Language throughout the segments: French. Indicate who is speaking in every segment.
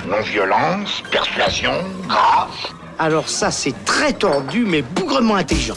Speaker 1: Non-violence, persuasion, grâce.
Speaker 2: Alors ça, c'est très tordu, mais bougrement intelligent.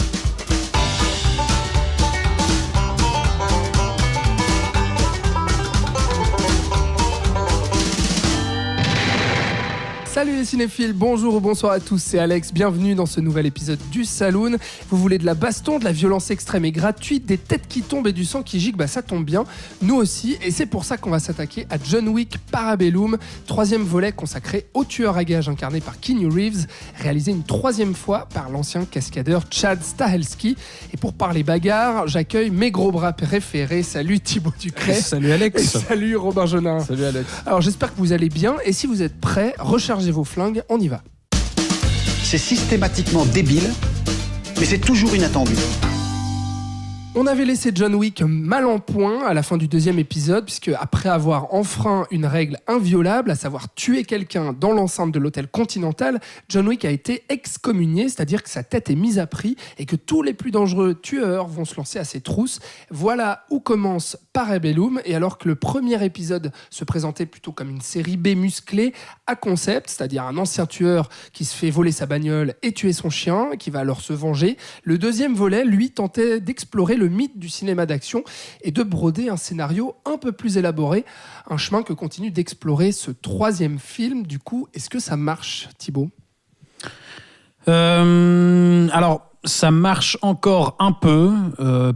Speaker 3: Salut les cinéphiles, bonjour ou bonsoir à tous, c'est Alex, bienvenue dans ce nouvel épisode du Saloon. Vous voulez de la baston, de la violence extrême et gratuite, des têtes qui tombent et du sang qui gicle, bah ça tombe bien, nous aussi, et c'est pour ça qu'on va s'attaquer à John Wick Parabellum, troisième volet consacré au tueur à gages incarné par Keanu Reeves, réalisé une troisième fois par l'ancien cascadeur Chad Stahelski. Et pour parler bagarre, j'accueille mes gros bras préférés. Salut Thibaut Ducret.
Speaker 4: Salut Alex.
Speaker 3: Et salut Robin Jonin.
Speaker 4: Salut Alex.
Speaker 3: Alors j'espère que vous allez bien, et si vous êtes prêts, rechargez vos flingues, on y va.
Speaker 2: C'est systématiquement débile, mais c'est toujours inattendu.
Speaker 3: On avait laissé John Wick mal en point à la fin du deuxième épisode, puisque après avoir enfreint une règle inviolable, à savoir tuer quelqu'un dans l'enceinte de l'hôtel Continental, John Wick a été excommunié, c'est-à-dire que sa tête est mise à prix et que tous les plus dangereux tueurs vont se lancer à ses trousses. Voilà où commence Parabellum, et alors que le premier épisode se présentait plutôt comme une série B musclée à concept, c'est-à-dire un ancien tueur qui se fait voler sa bagnole et tuer son chien, qui va alors se venger, le deuxième volet, lui, tentait d'explorer le mythe du cinéma d'action et de broder un scénario un peu plus élaboré, un chemin que continue d'explorer ce troisième film. Du coup, est-ce que ça marche, Thibaut ?
Speaker 4: Alors, ça marche encore un peu,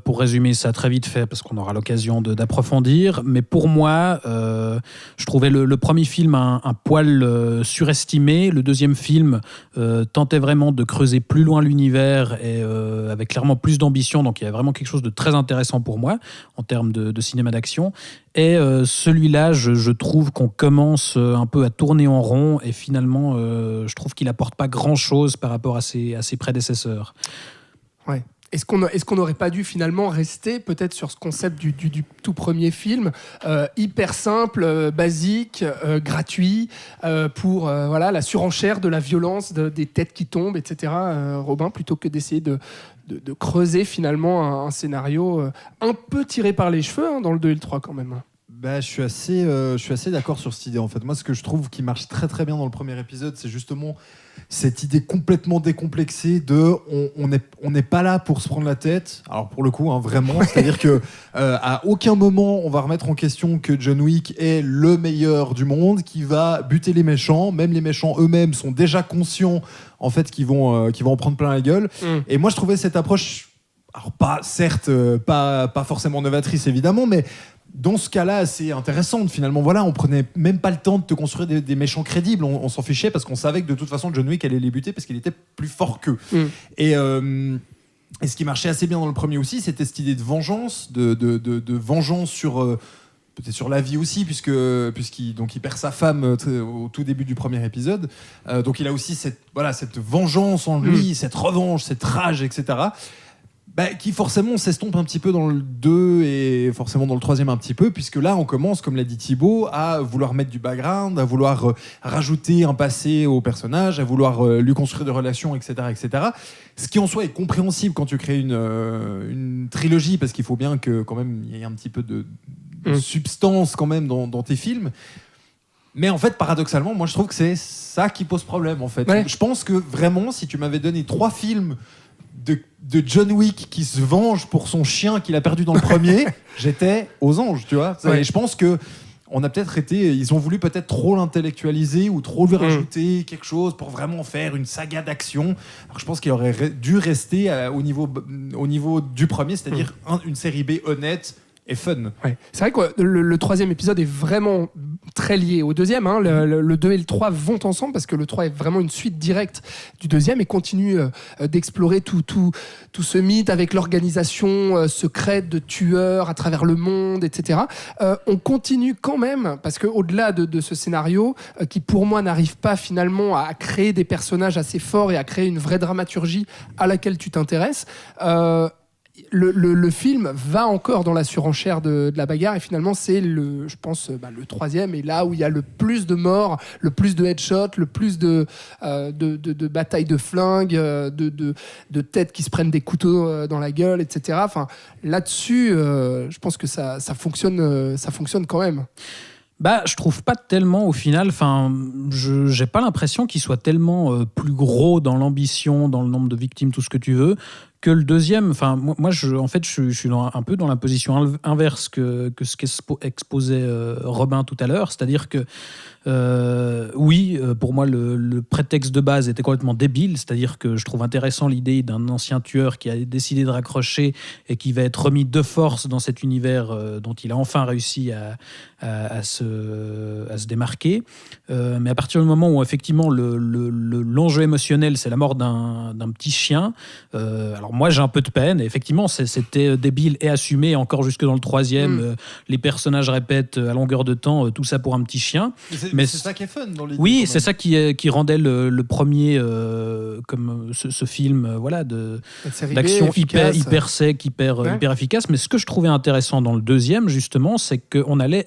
Speaker 4: pour résumer ça très vite fait, parce qu'on aura l'occasion d'approfondir. Mais pour moi, je trouvais le premier film un poil surestimé. Le deuxième film tentait vraiment de creuser plus loin l'univers et avait clairement plus d'ambition. Donc il y a vraiment quelque chose de très intéressant pour moi en termes de cinéma d'action. Et celui-là, je trouve qu'on commence un peu à tourner en rond et finalement, je trouve qu'il apporte pas grand-chose par rapport à ses prédécesseurs.
Speaker 3: Ouais. Est-ce qu'on n'aurait pas dû finalement rester peut-être sur ce concept du tout premier film, hyper simple, basique, gratuit, pour la surenchère de la violence, des têtes qui tombent, etc. Robin, plutôt que d'essayer de creuser finalement un scénario un peu tiré par les cheveux, dans le 2 et le 3 quand même.
Speaker 5: Je suis assez d'accord sur cette idée en fait. Moi, ce que je trouve qui marche très très bien dans le premier épisode, c'est justement cette idée complètement décomplexée de on n'est pas là pour se prendre la tête. Alors pour le coup, vraiment, c'est-à-dire que à aucun moment on va remettre en question que John Wick est le meilleur du monde, qui va buter les méchants. Même les méchants eux-mêmes sont déjà conscients en fait qu'ils vont en prendre plein la gueule. Et moi, je trouvais cette approche, alors pas forcément novatrice évidemment, mais dans ce cas-là, c'est intéressant. Finalement, voilà, on prenait même pas le temps de te construire des méchants crédibles. On s'en fichait parce qu'on savait que de toute façon, John Wick allait les buter parce qu'il était plus fort qu'eux. Et ce qui marchait assez bien dans le premier aussi, c'était cette idée de vengeance, de vengeance sur peut-être sur la vie aussi, puisqu'il perd sa femme au tout début du premier épisode. Donc il a aussi cette vengeance en lui, cette revanche, cette rage, etc. Qui forcément s'estompe un petit peu dans le 2 et forcément dans le troisième un petit peu, puisque là on commence, comme l'a dit Thibaut, à vouloir mettre du background, à vouloir rajouter un passé au personnage, à vouloir lui construire des relations, etc., etc. Ce qui en soi est compréhensible quand tu crées une trilogie, parce qu'il faut bien que quand même il y ait un petit peu de substance quand même dans tes films. Mais en fait, paradoxalement, moi je trouve que c'est ça qui pose problème en fait. Ouais. Je pense que vraiment, si tu m'avais donné 3 films de John Wick qui se venge pour son chien qu'il a perdu dans le premier, j'étais aux anges, tu vois. Ouais. Et je pense que ils ont voulu peut-être trop l'intellectualiser ou trop lui rajouter quelque chose pour vraiment faire une saga d'action. Alors je pense qu'il aurait dû rester au niveau du premier, c'est-à-dire une série B honnête et fun.
Speaker 3: Ouais. C'est vrai que le troisième épisode est vraiment très lié au deuxième. Le 2 et le 3 vont ensemble parce que le 3 est vraiment une suite directe du deuxième et continue d'explorer tout ce mythe avec l'organisation secrète de tueurs à travers le monde, etc. On continue quand même, parce qu'au-delà de ce scénario, qui pour moi n'arrive pas finalement à créer des personnages assez forts et à créer une vraie dramaturgie à laquelle tu t'intéresses, le film va encore dans la surenchère de la bagarre, et finalement c'est le troisième, et là où il y a le plus de morts, le plus de headshots, le plus de batailles de flingues, de têtes qui se prennent des couteaux dans la gueule, etc. Enfin, là-dessus, je pense que ça fonctionne quand même.
Speaker 4: Je trouve pas tellement au final. Enfin, j'ai pas l'impression qu'il soit tellement plus gros dans l'ambition, dans le nombre de victimes, tout ce que tu veux, que le deuxième. Enfin, moi, je suis un peu dans la position inverse que ce qu'exposait Robin tout à l'heure, c'est-à-dire que pour moi, le prétexte de base était complètement débile, c'est-à-dire que je trouve intéressant l'idée d'un ancien tueur qui a décidé de raccrocher et qui va être remis de force dans cet univers dont il a enfin réussi à se démarquer. Mais à partir du moment où effectivement l'enjeu émotionnel, c'est la mort d'un petit chien, alors moi j'ai un peu de peine, et effectivement c'était débile et assumé, encore jusque dans le troisième, les personnages répètent à longueur de temps tout ça pour un petit chien.
Speaker 5: Mais c'est ça qui est fun dans l'idée.
Speaker 4: Oui, c'est ça qui rendait le premier comme ce film d'action hyper sec, hyper efficace. Mais ce que je trouvais intéressant dans le deuxième, justement, c'est qu'on allait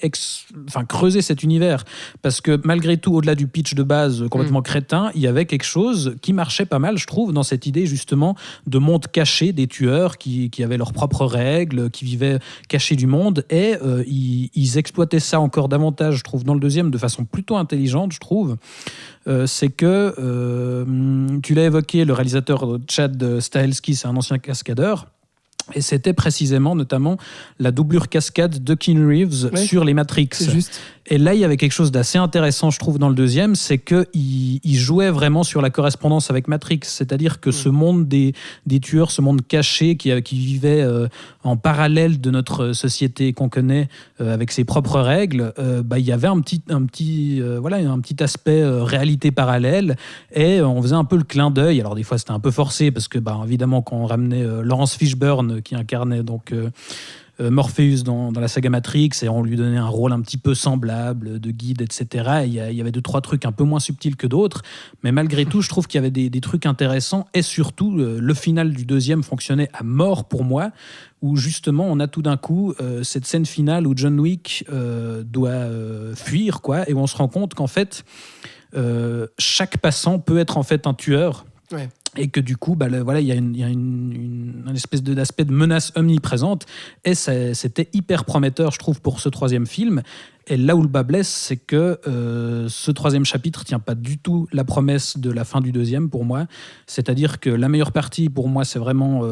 Speaker 4: creuser cet univers. Parce que malgré tout, au-delà du pitch de base complètement crétin, il y avait quelque chose qui marchait pas mal, je trouve, dans cette idée justement de monde caché des tueurs qui avaient leurs propres règles, qui vivaient cachés du monde. Et ils exploitaient ça encore davantage, je trouve, dans le deuxième, de façon plutôt intelligente, je trouve. C'est que, tu l'as évoqué, le réalisateur Chad Stahelski, c'est un ancien cascadeur. Et c'était précisément, notamment, la doublure cascade de Keanu Reeves sur les Matrix.
Speaker 3: C'est juste.
Speaker 4: Et là, il y avait quelque chose d'assez intéressant, je trouve, dans le deuxième, c'est qu'il jouait vraiment sur la correspondance avec Matrix. C'est-à-dire que ce monde des tueurs, ce monde caché qui vivait en parallèle de notre société qu'on connaît, avec ses propres règles, il y avait un petit aspect réalité parallèle, et on faisait un peu le clin d'œil. Alors des fois, c'était un peu forcé, parce que évidemment, quand on ramenait Laurence Fishburne, qui incarnait donc Morpheus dans la saga Matrix, et on lui donnait un rôle un petit peu semblable de guide, etc. Il y avait 2-3 trucs un peu moins subtils que d'autres, mais malgré tout, je trouve qu'il y avait des trucs intéressants, et surtout, le final du deuxième fonctionnait à mort pour moi, où justement, on a tout d'un coup cette scène finale où John Wick doit fuir, et où on se rend compte qu'en fait, chaque passant peut être en fait un tueur.
Speaker 3: Ouais.
Speaker 4: Et que du coup, il y a une espèce d'aspect de menace omniprésente, et c'était hyper prometteur, je trouve, pour ce troisième film. Et là où le bas blesse, c'est que ce troisième chapitre tient pas du tout la promesse de la fin du deuxième pour moi. C'est-à-dire que la meilleure partie pour moi, c'est vraiment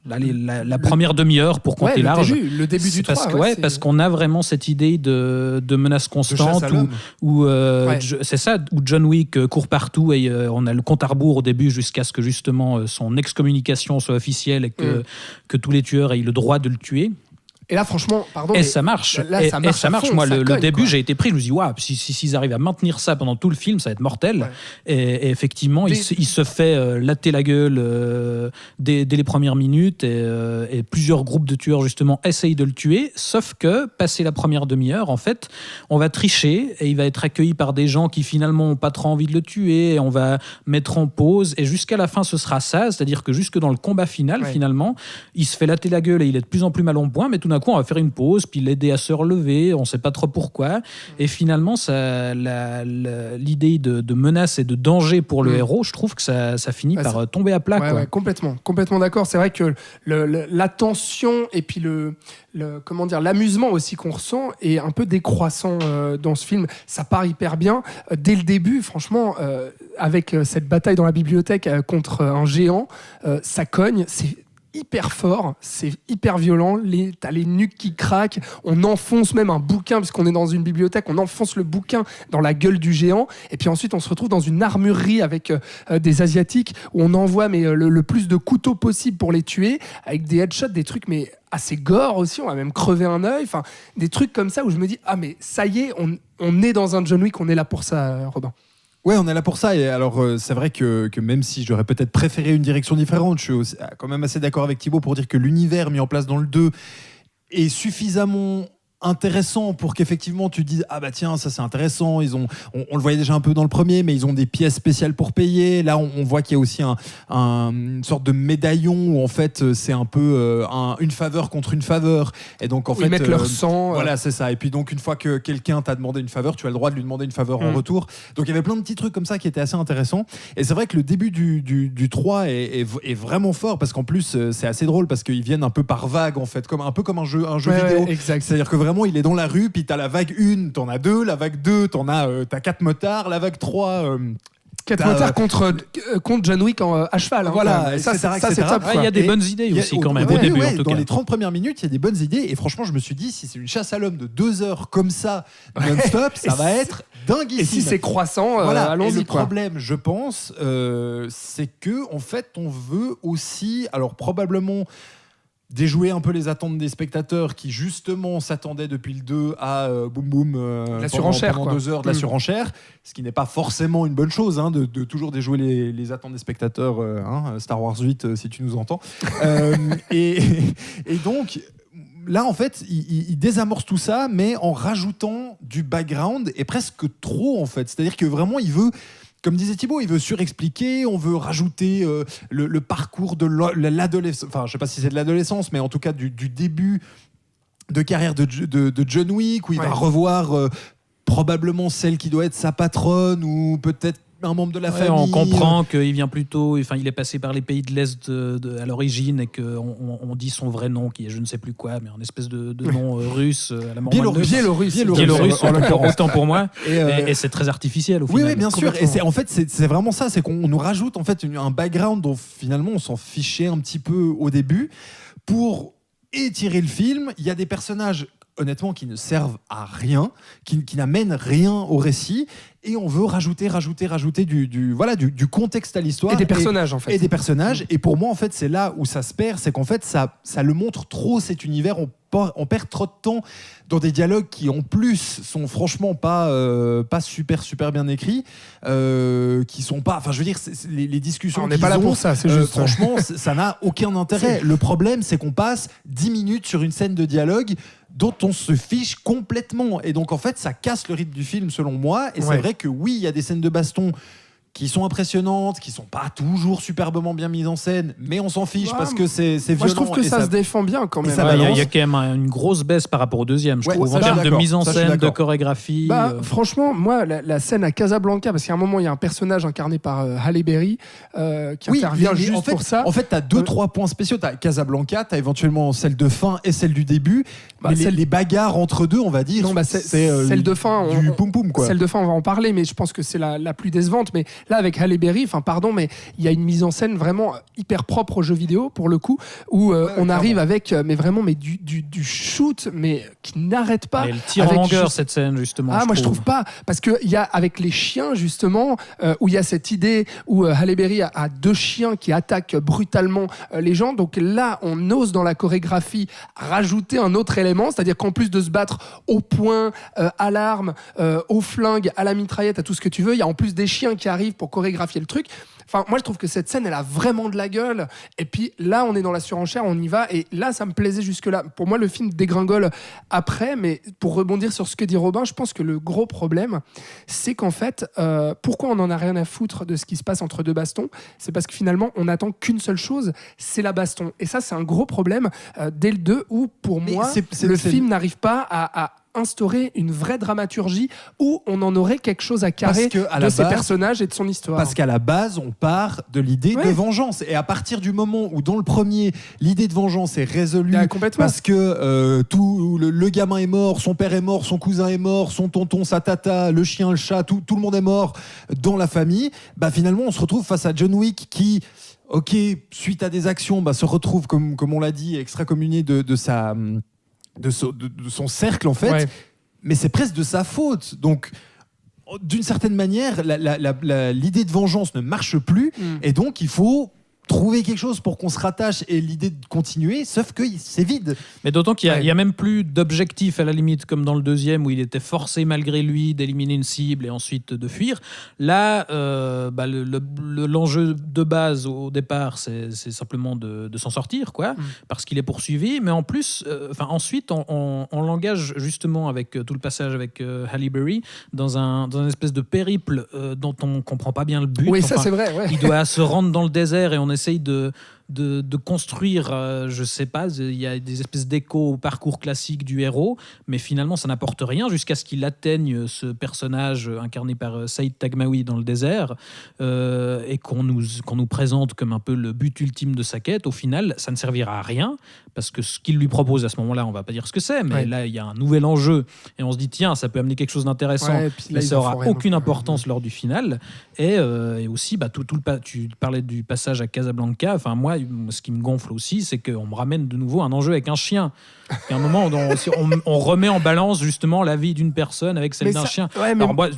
Speaker 4: la première demi-heure, pour compter large.
Speaker 3: Le début du 3.
Speaker 4: Parce qu'on a vraiment cette idée de menace constante où c'est ça, où John Wick court partout, et on a le compte à rebours au début jusqu'à ce que justement son excommunication soit officielle, et que tous les tueurs aient le droit de le tuer.
Speaker 3: Et là, franchement,
Speaker 4: ça marche. Ça marche. Moi, le début, j'ai été pris. Je me suis dit, s'ils arrivent à maintenir ça pendant tout le film, ça va être mortel. Ouais. Et effectivement, il se fait latter la gueule dès les premières minutes, et plusieurs groupes de tueurs, justement, essayent de le tuer. Sauf que, passé la première demi-heure, en fait, on va tricher, et il va être accueilli par des gens qui, finalement, n'ont pas trop envie de le tuer. Et on va mettre en pause. Et jusqu'à la fin, ce sera ça. C'est-à-dire que jusque dans le combat final, finalement, il se fait latter la gueule, et il est de plus en plus mal en point. Mais tout d'un coup, on va faire une pause, puis l'aider à se relever, on ne sait pas trop pourquoi. Et finalement, l'idée de menace et de danger pour le héros, je trouve que ça finit par tomber à plat.
Speaker 3: Ouais, complètement d'accord. C'est vrai que la tension et puis l'amusement aussi qu'on ressent est un peu décroissant dans ce film. Ça part hyper bien. Dès le début, franchement, avec cette bataille dans la bibliothèque contre un géant, ça cogne, c'est hyper fort, c'est hyper violent, t'as les nuques qui craquent, on enfonce même un bouquin, puisqu'on est dans une bibliothèque, on enfonce le bouquin dans la gueule du géant, et puis ensuite on se retrouve dans une armurerie avec des Asiatiques, où on envoie le plus de couteaux possible pour les tuer, avec des headshots, des trucs mais assez gore aussi, on va même crever un œil, enfin des trucs comme ça où je me dis, mais ça y est, on est dans un John Wick, on est là pour ça, Robin.
Speaker 5: Ouais, on est là pour ça. Et alors, c'est vrai que même si j'aurais peut-être préféré une direction différente, je suis quand même assez d'accord avec Thibaut pour dire que l'univers mis en place dans le 2 est suffisamment intéressant pour qu'effectivement tu dises tiens, ça c'est intéressant, on le voyait déjà un peu dans le premier, mais ils ont des pièces spéciales pour payer. Là on voit qu'il y a aussi une sorte de médaillon où en fait c'est un peu une faveur contre une faveur, et donc en fait
Speaker 3: ils mettent leur sang,
Speaker 5: voilà, c'est ça. Et puis donc une fois que quelqu'un t'a demandé une faveur, tu as le droit de lui demander une faveur en retour. Donc il y avait plein de petits trucs comme ça qui étaient assez intéressants, et c'est vrai que le début du 3 est vraiment fort, parce qu'en plus c'est assez drôle, parce qu'ils viennent un peu par vague en fait, un peu comme un jeu vidéo.
Speaker 3: Exact.
Speaker 5: C'est-à-dire que vraiment, il est dans la rue, puis t'as la vague 1, t'en as 2, la vague 2, t'as 4 motards, la vague 3...
Speaker 3: 4 motards contre John Wick à cheval. Hein,
Speaker 5: voilà,
Speaker 3: ça,
Speaker 5: etc.,
Speaker 3: c'est
Speaker 5: etc.
Speaker 3: top.
Speaker 4: Il y a des bonnes idées aussi quand même, au début en tout
Speaker 5: dans
Speaker 4: cas.
Speaker 5: les 30 premières minutes, il y a des bonnes idées. Et franchement, je me suis dit, si c'est une chasse à l'homme de 2 heures comme ça, non-stop, ça va être dinguissime.
Speaker 3: Et si c'est croissant,
Speaker 5: voilà.
Speaker 3: allons-y.
Speaker 5: Et le
Speaker 3: quoi.
Speaker 5: problème, je pense, c'est que en fait, on veut aussi, alors probablement déjouer un peu les attentes des spectateurs qui justement s'attendaient depuis le 2 à boum boum
Speaker 3: la surenchère,
Speaker 5: pendant 2 heures de la surenchère, ce qui n'est pas forcément une bonne chose de toujours déjouer les attentes des spectateurs, Star Wars 8 si tu nous entends. Et donc là en fait il désamorce tout ça mais en rajoutant du background et presque trop en fait, c'est-à-dire que vraiment il veut, comme disait Thibaut, il veut surexpliquer, on veut rajouter le parcours de l'adolescence, enfin je sais pas si c'est de l'adolescence, mais en tout cas du début de carrière de John Wick, où il va revoir probablement celle qui doit être sa patronne, ou peut-être un membre de la famille.
Speaker 4: On comprend qu'il vient plutôt, enfin il est passé par les pays de l'Est à l'origine et qu'on dit son vrai nom qui est je ne sais plus quoi, mais un espèce de nom russe à la mort Biélorusse, autant pour moi. Et c'est très artificiel au final.
Speaker 5: Oui, bien sûr. Et c'est vraiment ça, c'est qu'on nous rajoute en fait un background dont finalement on s'en fichait un petit peu au début pour étirer le film. Il y a des personnages honnêtement qui ne servent à rien, qui n'amènent rien au récit, et on veut rajouter du contexte à l'histoire
Speaker 3: et des personnages en fait.
Speaker 5: Et des personnages, et pour moi en fait c'est là où ça se perd, c'est qu'en fait ça le montre trop cet univers, on perd trop de temps dans des dialogues qui en plus sont franchement pas super bien écrits, qui sont pas, enfin je veux dire les discussions
Speaker 3: on n'est pas là pour ça, c'est juste
Speaker 5: franchement ça n'a aucun intérêt. Le problème c'est qu'on passe 10 minutes sur une scène de dialogue dont on se fiche complètement, et donc en fait ça casse le rythme du film selon moi. Et c'est vrai que oui, il y a des scènes de baston qui sont impressionnantes, qui sont pas toujours superbement bien mises en scène, mais on s'en fiche parce que c'est violent.
Speaker 3: Moi je trouve que ça se défend bien quand même.
Speaker 4: Il y a quand même une grosse baisse par rapport au deuxième, je trouve, en termes de mise en scène, de chorégraphie.
Speaker 3: Franchement, moi la scène à Casablanca, parce qu'à un moment il y a un personnage incarné par Halle Berry qui intervient juste pour ça.
Speaker 5: En fait, t'as 2-3 points spéciaux. T'as Casablanca, t'as éventuellement celle de fin et celle du début. Mais les bagarres entre deux, on va dire.
Speaker 3: Non, c'est celle de fin.
Speaker 5: Du poum poum quoi.
Speaker 3: Celle de fin, on va en parler, mais je pense que c'est la plus décevante. Mais là, avec Halle Berry, mais il y a une mise en scène vraiment hyper propre aux jeux vidéo pour le coup, où on arrive avec du shoot, mais qui n'arrête pas.
Speaker 4: Elle tire en longueur cette scène justement.
Speaker 3: Moi je trouve pas, parce que il y a avec les chiens justement, où il y a cette idée où Halle Berry a 2 chiens qui attaquent brutalement les gens. Donc là, on ose dans la chorégraphie rajouter un autre élément, c'est-à-dire qu'en plus de se battre au poing, à l'arme, au flingue, à la mitraillette, à tout ce que tu veux, il y a en plus des chiens qui arrivent pour chorégraphier le truc. Enfin, moi, je trouve que cette scène, elle a vraiment de la gueule. Et puis là, on est dans la surenchère, on y va. Et là, ça me plaisait jusque-là. Pour moi, le film dégringole après. Mais pour rebondir sur ce que dit Robin, je pense que le gros problème, c'est qu'en fait, pourquoi on n'en a rien à foutre de ce qui se passe entre 2 bastons ? C'est parce que finalement, on n'attend qu'une seule chose, c'est la baston. Et ça, c'est un gros problème dès le 2 où, pour moi, le film n'arrive pas à instaurer une vraie dramaturgie où on en aurait quelque chose à carrer de ses personnages et de son histoire.
Speaker 5: Parce qu'à la base, on part de l'idée de vengeance. Et à partir du moment où, dans le premier, l'idée de vengeance est résolue, parce que le gamin est mort, son père est mort, son cousin est mort, son tonton, sa tata, le chien, le chat, tout le monde est mort dans la famille, finalement, on se retrouve face à John Wick qui... suite à des actions, se retrouve, comme on l'a dit, extracommunié de son cercle en fait, mais c'est presque de sa faute. Donc d'une certaine manière l'idée de vengeance ne marche plus, et donc il faut trouver quelque chose pour qu'on se rattache et l'idée de continuer, sauf que c'est vide.
Speaker 4: Mais d'autant qu'il y a même plus d'objectif à la limite, comme dans le deuxième où il était forcé malgré lui d'éliminer une cible et ensuite de fuir. Là, l'enjeu de base au départ, c'est simplement de s'en sortir, quoi, parce qu'il est poursuivi. Mais en plus, ensuite, on l'engage justement avec tout le passage avec Halle Berry dans un espèce de périple dont on comprend pas bien le but.
Speaker 3: Oui, ça c'est vrai.
Speaker 4: Il doit se rendre dans le désert et on essaye de de construire, je sais pas, il y a des espèces d'échos au parcours classique du héros, mais finalement ça n'apporte rien jusqu'à ce qu'il atteigne ce personnage incarné par Saïd Taghmaoui dans le désert, et qu'on nous présente comme un peu le but ultime de sa quête. Au final, ça ne servira à rien, parce que ce qu'il lui propose à ce moment-là, on va pas dire ce que c'est, mais là il y a un nouvel enjeu, et on se dit tiens, ça peut amener quelque chose d'intéressant, mais ça aura aucune importance lors du final. Et aussi, tu parlais du passage à Casablanca. Enfin, moi, ce qui me gonfle aussi, c'est qu'on me ramène de nouveau un enjeu avec un chien. Et à un moment, on remet en balance justement la vie d'une personne avec celle d'un chien. Ouais, mais... Alors moi,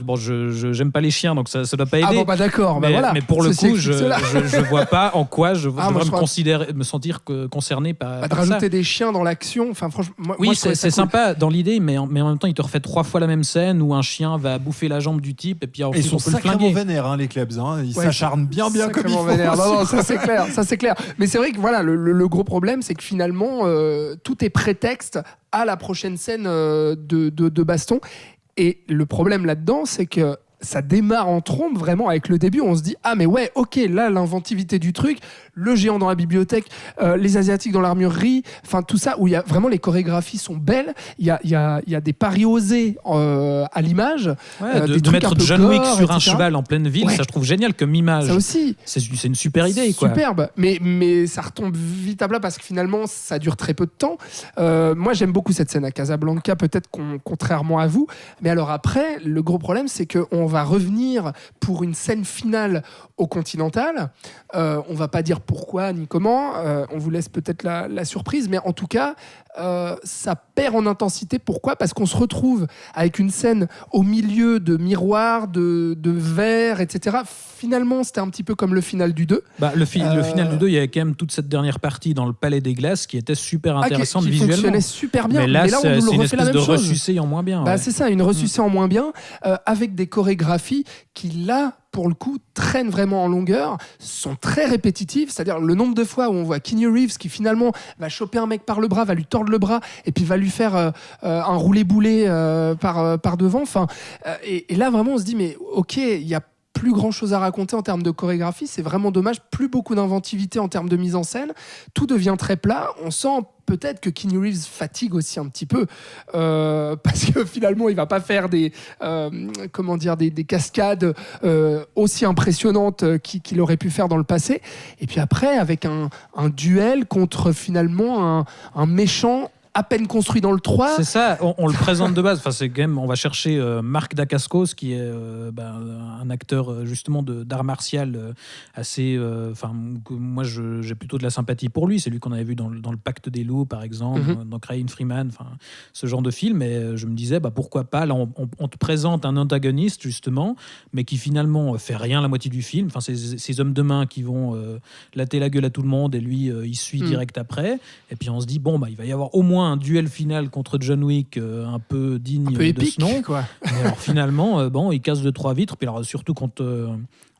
Speaker 4: j'aime pas les chiens, donc ça doit pas aider.
Speaker 3: Ah bon, d'accord.
Speaker 4: Mais pour le coup, je vois pas en quoi je devrais me sentir concerné par
Speaker 3: de rajouter des chiens dans l'action. Enfin, franchement,
Speaker 4: oui, c'est sympa dans l'idée, mais en même temps, il te refait 3 fois la même scène où un chien va bouffer la jambe du type et puis ensuite,
Speaker 5: ils sont
Speaker 4: on peut le flinguer.
Speaker 5: sacrément vénères, les Klebs. Ils s'acharnent bien comme il faut.
Speaker 3: Non, ça c'est clair. Mais c'est vrai que voilà, le gros problème, c'est que finalement, tout est prétexte à la prochaine scène de baston. Et le problème là-dedans, c'est que ça démarre en trombe vraiment avec le début. On se dit ah mais ouais, ok, là l'inventivité du truc, le géant dans la bibliothèque, les asiatiques dans l'armurerie, enfin tout ça où il y a vraiment les chorégraphies sont belles. Il y a des paris osés à l'image,
Speaker 4: de mettre John Wick sur un cheval en pleine ville, ça je trouve génial comme image.
Speaker 3: Ça aussi,
Speaker 4: c'est une super idée, quoi.
Speaker 3: Superbe, mais ça retombe vite à plat parce que finalement ça dure très peu de temps. Moi j'aime beaucoup cette scène à Casablanca, peut-être contrairement à vous, mais alors après le gros problème c'est que on va revenir pour une scène finale au Continental. On va pas dire pourquoi ni comment, on vous laisse peut-être la surprise, mais en tout cas, ça perd en intensité. Pourquoi ? Parce qu'on se retrouve avec une scène au milieu de miroirs, de verres, etc. Finalement, c'était un petit peu comme le final du 2.
Speaker 4: Le final du 2, il y avait quand même toute cette dernière partie dans le Palais des Glaces qui était super intéressante
Speaker 3: qui
Speaker 4: visuellement.
Speaker 3: Fonctionnait super bien.
Speaker 4: Mais là
Speaker 3: on nous
Speaker 4: c'est
Speaker 3: refait la même chose.
Speaker 4: Une espèce de ressucé en moins bien.
Speaker 3: C'est ça, une ressucée en moins bien, avec des chorégraphies qui, là, pour le coup, traînent vraiment en longueur, sont très répétitives, c'est-à-dire le nombre de fois où on voit Keanu Reeves qui finalement va choper un mec par le bras, va lui tordre le bras et puis va lui faire un roulé-boulé par devant. Et là, vraiment, on se dit, mais ok, il y a plus grand chose à raconter en termes de chorégraphie, c'est vraiment dommage, plus beaucoup d'inventivité en termes de mise en scène, tout devient très plat, on sent peut-être que Keanu Reeves fatigue aussi un petit peu parce que finalement il va pas faire des cascades aussi impressionnantes qu'il aurait pu faire dans le passé, et puis après avec un duel contre finalement un méchant à peine construit dans le 3.
Speaker 4: C'est ça, on le présente de base. Enfin, c'est quand même, on va chercher Marc Dacascos, qui est un acteur justement d'art martial assez. Moi, j'ai plutôt de la sympathie pour lui. C'est lui qu'on avait vu dans le Pacte des loups, par exemple, dans Crying Freeman, ce genre de film. Et je me disais, pourquoi pas. Là, on te présente un antagoniste, justement, mais qui finalement fait rien la moitié du film. Enfin, ces hommes de main qui vont latter la gueule à tout le monde, et lui, il suit direct après. Et puis, on se dit, il va y avoir au moins un duel final contre John Wick un peu digne de ce nom.
Speaker 3: Quoi.
Speaker 4: Mais alors finalement, il casse 2-3 vitres. Puis alors surtout quand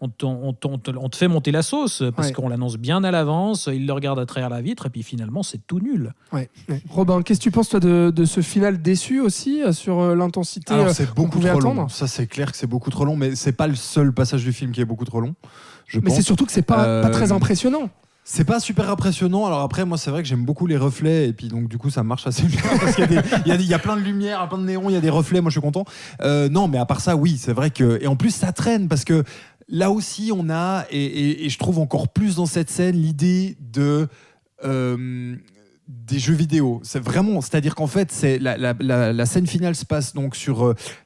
Speaker 4: on te fait monter la sauce parce qu'on l'annonce bien à l'avance, il le regarde à travers la vitre et puis finalement c'est tout nul.
Speaker 3: Ouais. Robin, qu'est-ce que tu penses toi de ce final déçu aussi sur l'intensité?
Speaker 5: Alors c'est beaucoup trop
Speaker 3: attendre
Speaker 5: long. Ça c'est clair que c'est beaucoup trop long, mais c'est pas le seul passage du film qui est beaucoup trop long.
Speaker 3: Mais c'est surtout que c'est pas très impressionnant.
Speaker 5: C'est pas super impressionnant. Alors après, moi, c'est vrai que j'aime beaucoup les reflets. Et puis, donc, du coup, ça marche assez bien. Parce qu'il y a plein de lumière, plein de néons, il y a des reflets. Moi, je suis content. Non, mais à part ça, oui, c'est vrai que... Et en plus, ça traîne. Parce que là aussi, on a... Et je trouve encore plus dans cette scène l'idée de... des jeux vidéo, c'est-à-dire qu'en fait, la scène finale se passe donc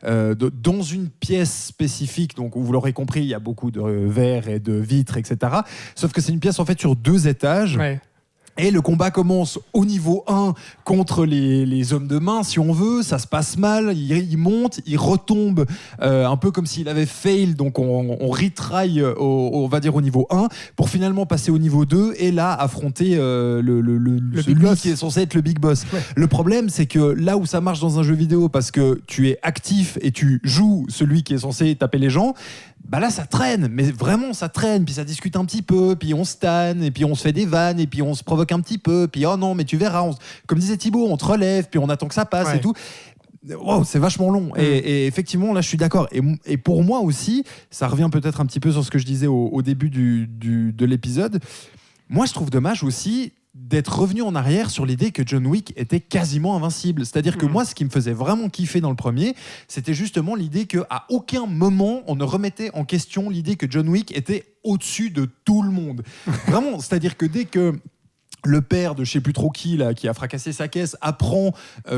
Speaker 5: dans une pièce spécifique, donc vous l'aurez compris, il y a beaucoup de verres et de vitres, etc. Sauf que c'est une pièce en fait sur 2 étages. Ouais. Et le combat commence au niveau 1 contre les hommes de main, si on veut. Ça se passe mal, il monte, il retombe un peu comme s'il avait fail. Donc on retry, on va dire, au niveau 1 pour finalement passer au niveau 2 et là affronter celui qui est censé être le big boss. Ouais. Le problème, c'est que là où ça marche dans un jeu vidéo, parce que tu es actif et tu joues celui qui est censé taper les gens, là ça traîne, mais vraiment ça traîne, puis ça discute un petit peu, puis on se tanne, et puis on se fait des vannes, et puis on se provoque un petit peu, puis oh non mais tu verras, comme disait Thibaut, on te relève, puis on attend que ça passe et tout. Wow, c'est vachement long. Et effectivement, là je suis d'accord, et pour moi aussi, ça revient peut-être un petit peu sur ce que je disais au début de l'épisode, moi, je trouve dommage aussi d'être revenu en arrière sur l'idée que John Wick était quasiment invincible. C'est-à-dire que moi, ce qui me faisait vraiment kiffer dans le premier, c'était justement l'idée qu'à aucun moment, on ne remettait en question l'idée que John Wick était au-dessus de tout le monde. Vraiment, c'est-à-dire que dès que le père de je sais plus trop qui là, qui a fracassé sa caisse, apprend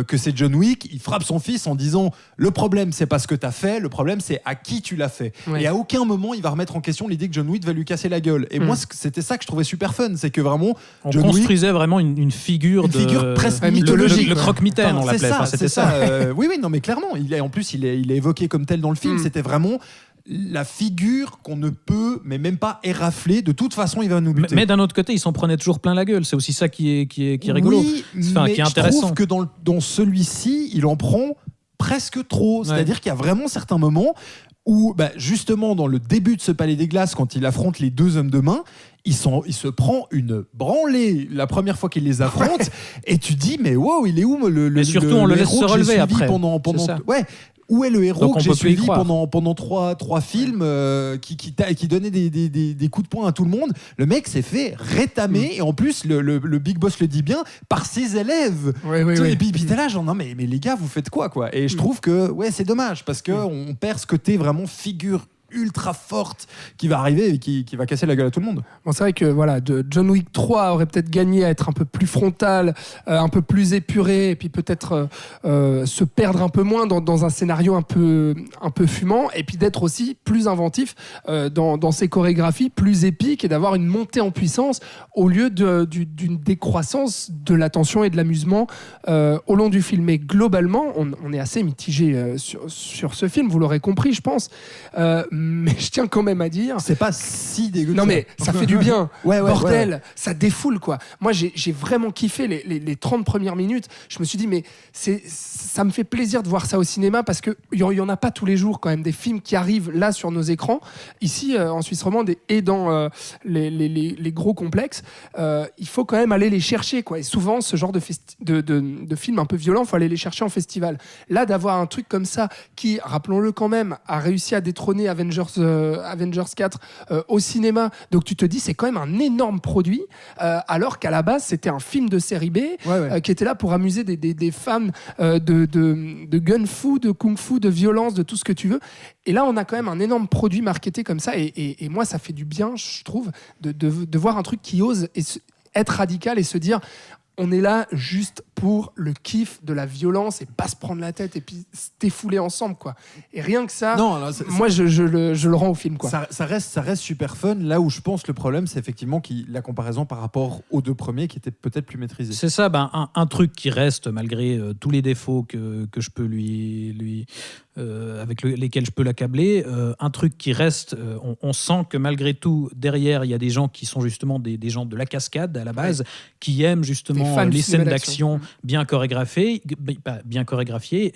Speaker 5: que c'est John Wick, il frappe son fils en disant le problème c'est pas ce que t'as fait, le problème c'est à qui tu l'as fait.
Speaker 3: Ouais.
Speaker 5: Et à aucun moment il va remettre en question l'idée que John Wick va lui casser la gueule. Et moi c'était ça que je trouvais super fun, c'est que vraiment
Speaker 4: On
Speaker 5: John
Speaker 4: construisait vraiment une figure
Speaker 5: Une figure presque
Speaker 3: mythologique,
Speaker 4: le croque-mitaine, on
Speaker 5: c'est
Speaker 4: l'appelait.
Speaker 5: ça,
Speaker 4: Enfin, c'était
Speaker 5: c'est
Speaker 4: ça.
Speaker 5: oui, non, mais clairement, il est évoqué comme tel dans le film. C'était vraiment la figure qu'on ne peut, mais même pas érafler. De toute façon, il va nous buter.
Speaker 4: Mais d'un autre côté, il s'en prenait toujours plein la gueule. C'est aussi ça qui est rigolo.
Speaker 5: Oui,
Speaker 4: Enfin,
Speaker 5: mais
Speaker 4: qui est
Speaker 5: je
Speaker 4: intéressant.
Speaker 5: trouve que dans celui-ci, il en prend presque trop. C'est-à-dire qu'il y a vraiment certains moments où, justement, dans le début de ce Palais des Glaces, quand il affronte les deux hommes de main, il se prend une branlée la première fois qu'il les affronte, et tu dis, mais wow, il est où
Speaker 4: Mais surtout, on le laisse
Speaker 5: héros
Speaker 4: se
Speaker 5: que j'ai
Speaker 4: relever
Speaker 5: suivi
Speaker 4: après.
Speaker 5: pendant
Speaker 4: C'est ça.
Speaker 5: ouais. Où est le héros
Speaker 4: Donc,
Speaker 5: que
Speaker 4: on
Speaker 5: j'ai
Speaker 4: peut plus y
Speaker 5: suivi
Speaker 4: croire.
Speaker 5: pendant trois films qui donnait des coups de poing à tout le monde? Le mec s'est fait rétamer, et en plus le Big Boss le dit bien, par ses élèves. Et puis t'es là genre non mais les gars, vous faites quoi Et je trouve que c'est dommage parce que on perd ce côté vraiment figure ultra forte qui va arriver et qui va casser la gueule à tout le monde.
Speaker 3: Bon, c'est vrai que voilà, John Wick 3 aurait peut-être gagné à être un peu plus frontal, un peu plus épuré, et puis peut-être se perdre un peu moins dans un scénario un peu fumant, et puis d'être aussi plus inventif dans ses chorégraphies, plus épiques, et d'avoir une montée en puissance au lieu d'une décroissance de l'attention et de l'amusement au long du film. Mais globalement, on est assez mitigé sur ce film, vous l'aurez compris, je pense. Mais je tiens quand même à dire...
Speaker 5: C'est pas si dégueu.
Speaker 3: Non mais ça fait du bien. Bordel,
Speaker 5: ouais.
Speaker 3: ça défoule quoi. Moi j'ai vraiment kiffé les 30 premières minutes. Je me suis dit mais ça me fait plaisir de voir ça au cinéma parce qu'il y en a pas tous les jours quand même des films qui arrivent là sur nos écrans. Ici en Suisse romande et dans les gros complexes, il faut quand même aller les chercher quoi. Et souvent ce genre de films un peu violents, il faut aller les chercher en festival. Là d'avoir un truc comme ça qui, rappelons-le quand même, a réussi à détrôner Avengers 4 au cinéma. Donc tu te dis c'est quand même un énorme produit alors qu'à la base c'était un film de série B qui était là pour amuser des fans de gun-fu, de kung-fu, de violence, de tout ce que tu veux. Et là on a quand même un énorme produit marketé comme ça et moi ça fait du bien je trouve de voir un truc qui ose être radical et se dire on est là juste pour le kiff de la violence et pas se prendre la tête et puis se défouler ensemble quoi. Et rien que ça, moi je le rends au film quoi.
Speaker 5: Ça reste super fun. Là où je pense le problème c'est effectivement la comparaison par rapport aux deux premiers qui étaient peut-être plus maîtrisés.
Speaker 4: C'est ça, un truc qui reste malgré tous les défauts que je peux lui avec lesquels je peux l'accabler, un truc qui reste, on sent que malgré tout derrière il y a des gens qui sont justement des gens de la cascade à la base, qui aiment justement les scènes d'action bien chorégraphiées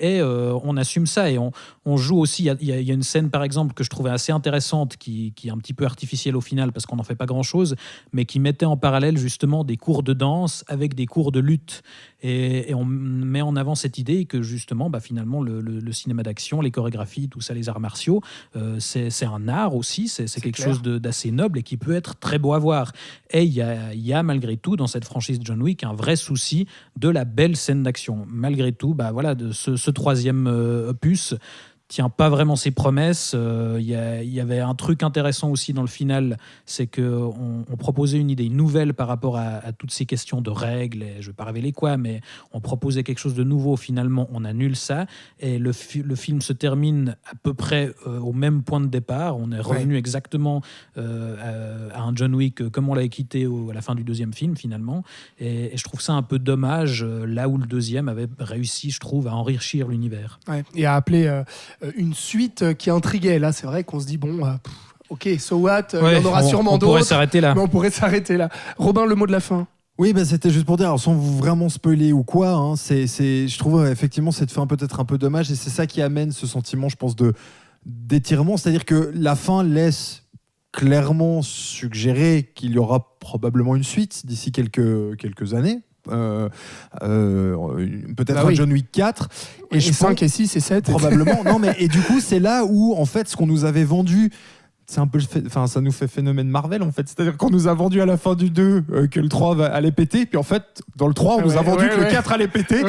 Speaker 4: et on assume ça et on joue aussi. Il y a une scène par exemple que je trouvais assez intéressante qui est un petit peu artificielle au final parce qu'on n'en fait pas grand chose, mais qui mettait en parallèle justement des cours de danse avec des cours de lutte et on met en avant cette idée que justement finalement le cinéma d'action, les chorégraphies, tout ça, les arts martiaux, c'est un art aussi, c'est quelque
Speaker 3: clair.
Speaker 4: chose d'assez noble et qui peut être très beau à voir. Et il y a malgré tout dans cette franchise John Wick un vrai souci de la belle scène d'action. Malgré tout, de ce troisième opus tient pas vraiment ses promesses. Il y avait un truc intéressant aussi dans le final, c'est qu'on proposait une idée nouvelle par rapport à toutes ces questions de règles, et je ne vais pas révéler quoi, mais on proposait quelque chose de nouveau, finalement on annule ça, et le film se termine à peu près au même point de départ. On est revenu exactement à un John Wick comme on l'avait quitté à la fin du deuxième film finalement, et je trouve ça un peu dommage, là où le deuxième avait réussi, je trouve, à enrichir l'univers.
Speaker 3: Et à appeler une suite qui intriguait. Là, c'est vrai qu'on se dit, ok, so what, il y en aura sûrement d'autres.
Speaker 4: On pourrait s'arrêter là.
Speaker 3: Mais on pourrait s'arrêter là. Robin, le mot de la fin.
Speaker 5: Oui, c'était juste pour dire, alors, sans vous vraiment spoiler ou quoi, je trouve effectivement cette fin peut-être un peu dommage et c'est ça qui amène ce sentiment, je pense, d'étirement. C'est-à-dire que la fin laisse clairement suggérer qu'il y aura probablement une suite d'ici quelques années. Peut-être un John Wick 4
Speaker 3: et 5 et 6 et 7
Speaker 5: probablement. Non mais et du coup c'est là où en fait ce qu'on nous avait vendu, c'est un peu ça nous fait phénomène Marvel en fait, c'est-à-dire qu'on nous a vendu à la fin du 2 que le 3 allait péter, puis en fait dans le 3 on nous a vendu que le 4 allait péter.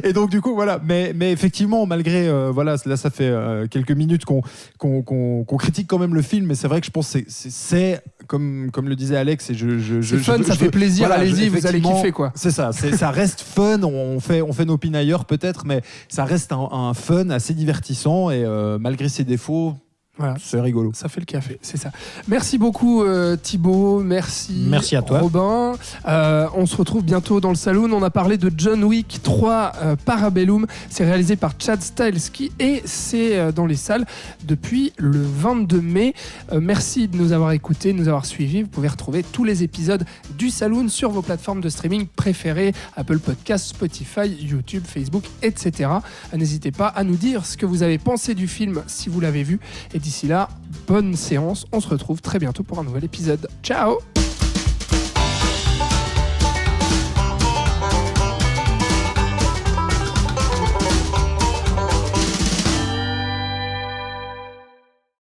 Speaker 5: Et donc du coup voilà, mais effectivement malgré voilà, là ça fait quelques minutes qu'on critique quand même le film, mais c'est vrai que je pense que c'est comme le disait Alex, et
Speaker 3: c'est fun, ça fait plaisir, voilà, allez-y, vous allez kiffer quoi.
Speaker 5: C'est ça, ça reste fun, on fait nos pinailleurs peut-être, mais ça reste un fun assez divertissant, et malgré ses défauts, voilà, c'est rigolo.
Speaker 3: Ça fait le café, c'est ça. Merci beaucoup Thibaut, merci
Speaker 4: à toi.
Speaker 3: Robin. On se retrouve bientôt dans le Saloon. On a parlé de John Wick 3 Parabellum. C'est réalisé par Chad Stahelski et c'est dans les salles depuis le 22 mai. Merci de nous avoir écoutés, de nous avoir suivis. Vous pouvez retrouver tous les épisodes du Saloon sur vos plateformes de streaming préférées, Apple Podcasts, Spotify, YouTube, Facebook, etc. N'hésitez pas à nous dire ce que vous avez pensé du film si vous l'avez vu. Et d'ici là, bonne séance. On se retrouve très bientôt pour un nouvel épisode. Ciao!